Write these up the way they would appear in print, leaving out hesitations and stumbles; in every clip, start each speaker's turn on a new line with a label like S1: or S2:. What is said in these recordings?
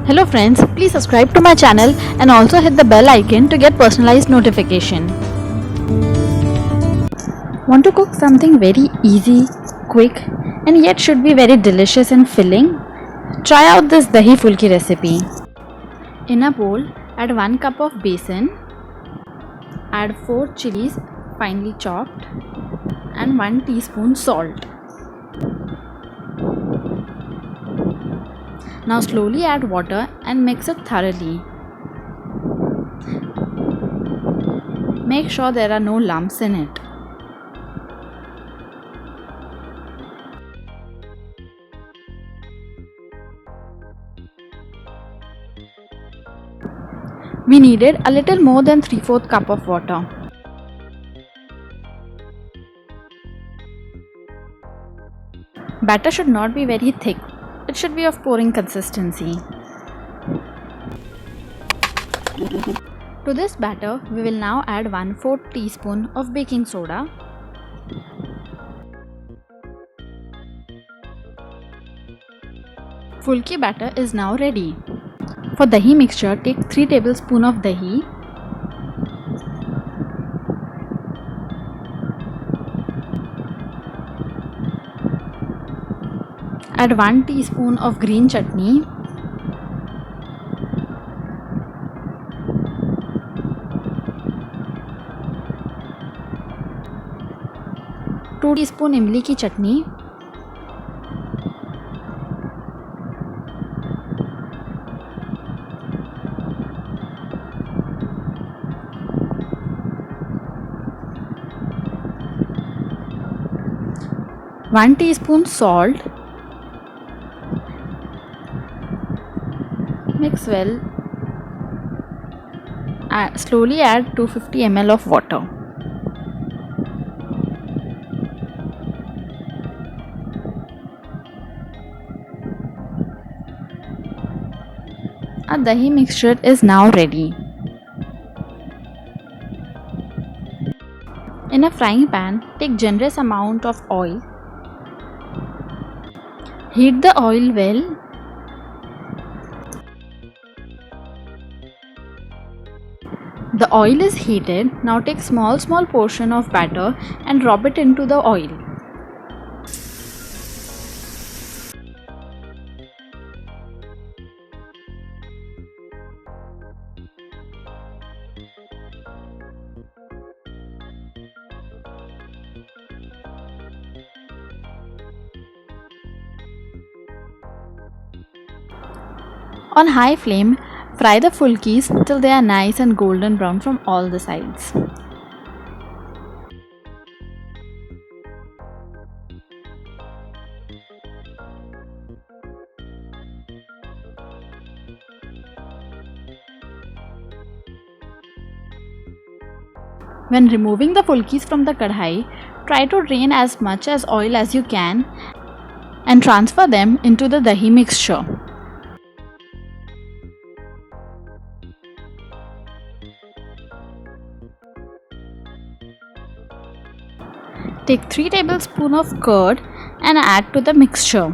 S1: Hello friends, please subscribe to my channel and also hit the bell icon to get personalized notification. Want to cook something very easy, quick and yet should be very delicious and filling? Try out this Dahi Fulki recipe. In a bowl, add 1 cup of besan, add 4 chillies finely chopped and 1 teaspoon salt. Now slowly add water and mix it thoroughly. Make sure there are no lumps in it. We needed a little more than 3/4 cup of water. Batter should not be very thick. It should be of pouring consistency. To this batter, we will now add 1/4 teaspoon of baking soda, Fulki batter is now ready. For dahi mixture, take 3 tablespoons of dahi, add 1 teaspoon of green chutney, two teaspoon इमली की चटनी, one teaspoon salt, mix well, slowly add 250 ml of water. Our dahi mixture is now ready. In a frying pan, take generous amount of oil. Heat the oil well. The oil is heated. Now take small portion of batter and drop it into the oil. On high flame, fry the fulkis till they are nice and golden brown from all the sides. When removing the fulkis from the kadhai, try to drain as much as oil as you can and transfer them into the dahi mixture. Take 3 tablespoons of curd and add to the mixture.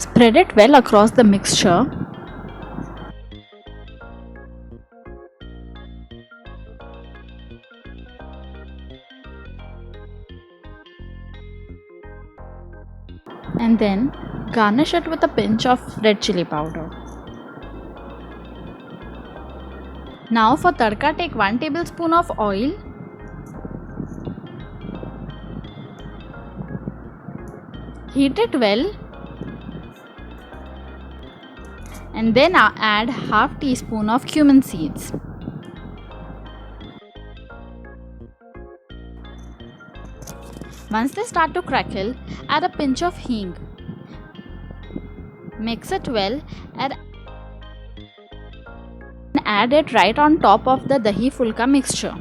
S1: Spread it well across the mixture. And then garnish it with a pinch of red chilli powder. Now for tadka, take 1 tablespoon of oil, heat it well and then add half teaspoon of cumin seeds. Once they start to crackle, add a pinch of hing. Mix it well and add it right on top of the dahi fulka mixture.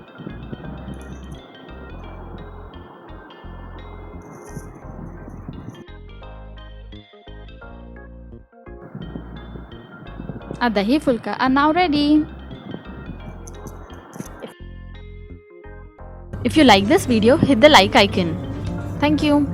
S1: Our dahi fulka are now ready. If you like this video, hit the like icon. Thank you.